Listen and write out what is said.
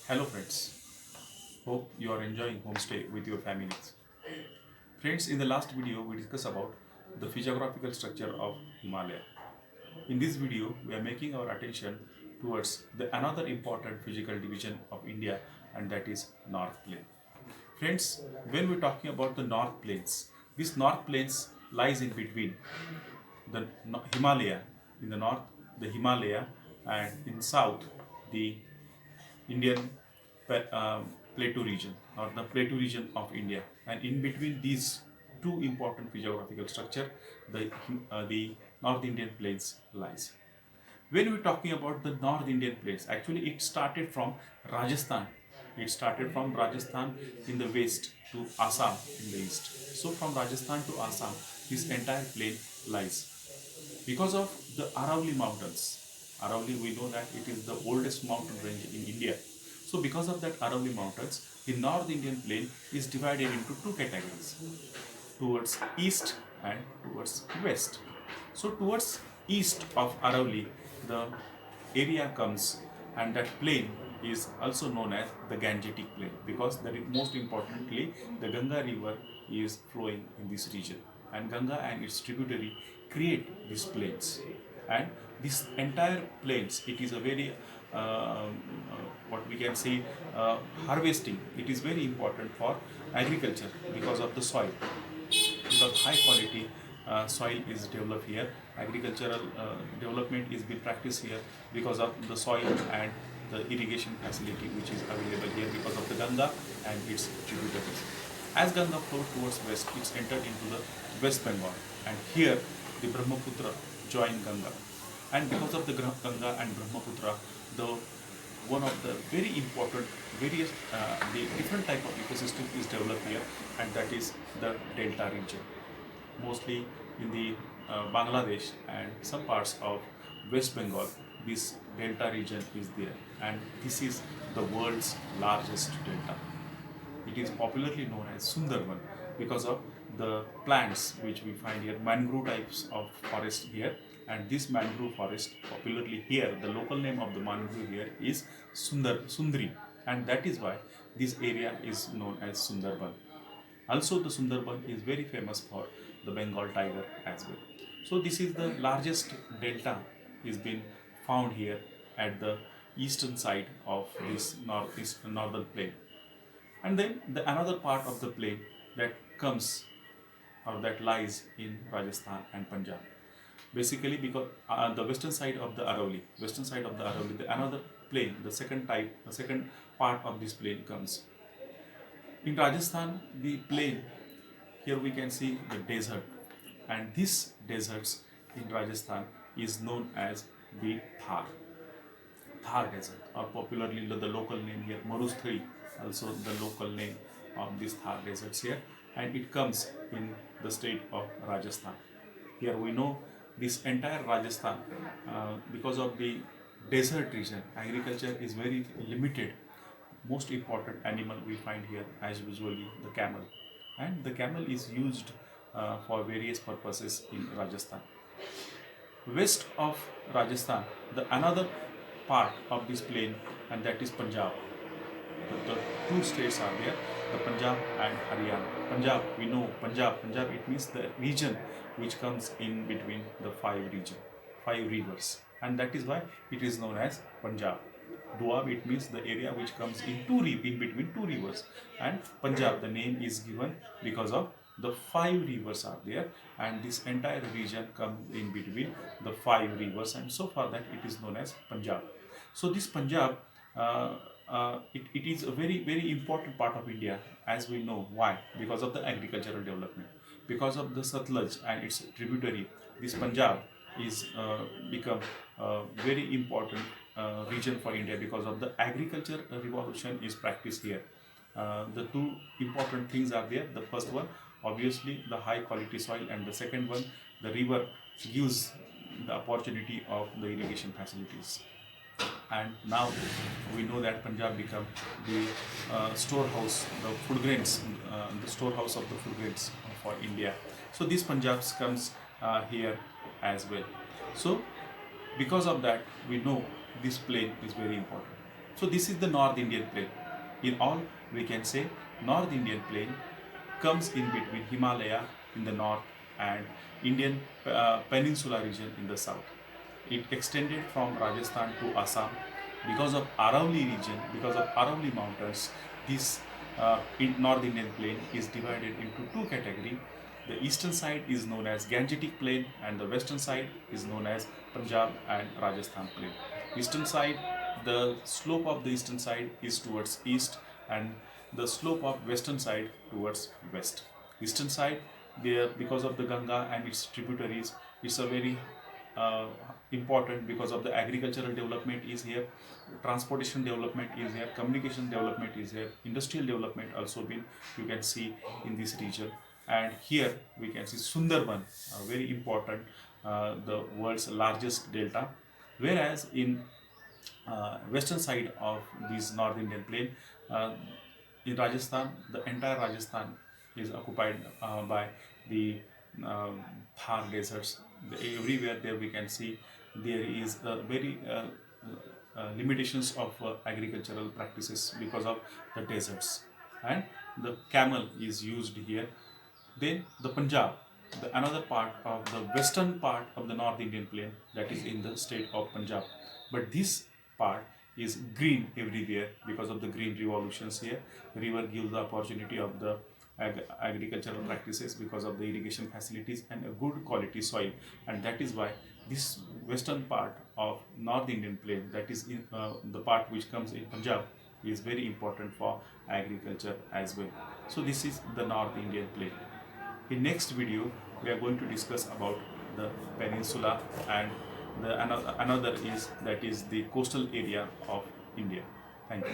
Hello friends, hope you are enjoying homestay with your families. Friends, in the last video we discussed about the physiographical structure of Himalaya. In this video we are making our attention towards the another important physical division of India, and that is North Plain. Friends, when we're talking about the North Plains, this North Plains lies in between the Himalaya in the north, the Himalaya, and in south the Indian plateau region or the plateau region of India, and in between these two important physiographical structure, the North Indian plains lies. When we're talking about the North Indian plains, actually it started from Rajasthan. It started from Rajasthan in the west to Assam in the east. So from Rajasthan to Assam, this entire plain lies because of the Aravalli Mountains. Aravalli, we know that it is the oldest mountain range in India. So because of that Aravalli Mountains, the North Indian plain is divided into two categories, towards east and towards west. So towards east of Aravalli, the area comes, and that plain is also known as the Gangetic Plain, because that is most importantly the Ganga river is flowing in this region, and Ganga and its tributary create these plains. And this entire plains, it is a very what we can say, harvesting, it is very important for agriculture because of the soil, because high quality soil is developed here. Agricultural development is being practiced here because of the soil and the irrigation facility which is available here because of the Ganga and its tributaries. As Ganga flowed towards west, it's entered into the West Bengal, and here the Brahmaputra joined Ganga. And because of the Ganga and Brahmaputra, the one of the very important various the different type of ecosystem is developed here, and that is the delta region, mostly in the Bangladesh and some parts of West Bengal. This delta region is there, and this is the world's largest delta. It is popularly known as Sundarban because of the plants which we find here, mangrove types of forest here. And this mangrove forest, popularly here, the local name of the mangrove here is Sundri, and that is why this area is known as Sundarban. Also, the Sundarban is very famous for the Bengal tiger as well. So, this is the largest delta is been found here at the eastern side of this northeast northern plain. And then another part of the plain that comes or that lies in Rajasthan and Punjab. Basically, because the western side of the Aravalli, the another plain, the second part of this plain comes. In Rajasthan, the plain, here we can see the desert, and this deserts in Rajasthan is known as the Thar Desert, or popularly the local name here, Marusthali, also the local name of this Thar deserts here, and it comes in the state of Rajasthan. Here we know this entire Rajasthan, because of the desert region, agriculture is very limited. Most important animal we find here, as usually, the camel, and the camel is used for various purposes in Rajasthan. West of Rajasthan, the another part of this plain, and that is Punjab. The two states are there, the Punjab and Haryana. Punjab, we know Punjab it means the region which comes in between the five rivers, and that is why it is known as Punjab. Doab, it means the area which comes in between two rivers, and Punjab, the name is given because of the five rivers are there, and this entire region comes in between the five rivers, and so far that it is known as Punjab. So this Punjab, it is a very important part of India, as we know. Why? Because of the agricultural development, because of the Satluj and its tributary. This Punjab is become a very important region for India because of the agriculture revolution is practiced here. The two important things are there. The first one, obviously, the high quality soil, and the second one, the river gives the opportunity of the irrigation facilities. And now we know that Punjab become the storehouse, the food grains, the storehouse of the food grains for India. So this Punjab comes here as well. So because of that, we know this plain is very important. So this is the North Indian Plain. In all, we can say North Indian Plain comes in between Himalaya in the north and Indian Peninsula region in the south. It extended from Rajasthan to Assam. Because of Aravalli region, because of Aravalli mountains, this North Indian Plain is divided into two categories. The eastern side is known as Gangetic Plain and the western side is known as Punjab and Rajasthan Plain. Eastern side, the slope of the eastern side is towards east and the slope of western side towards west. Eastern side, there because of the Ganga and its tributaries, it's a very uh, important because of the agricultural development is here, transportation development is here, communication development is here, industrial development also been you can see in this region. And here we can see Sundarban, very important, the world's largest delta. Whereas in western side of this North Indian Plain, in Rajasthan, the entire Rajasthan is occupied by the Thar deserts. Everywhere there we can see there is a very limitations of agricultural practices because of the deserts, and the camel is used here. Then the Punjab, the another part of the western part of the North Indian Plain, that is in the state of Punjab. But this part is green everywhere because of the green revolutions here. The river gives the opportunity of the agricultural practices because of the irrigation facilities and a good quality soil, and that is why this western part of North Indian Plain, that is in, the part which comes in Punjab, is very important for agriculture as well. So this is the North Indian Plain. In next video, we are going to discuss about the peninsula and the another is that is the coastal area of India. Thank you.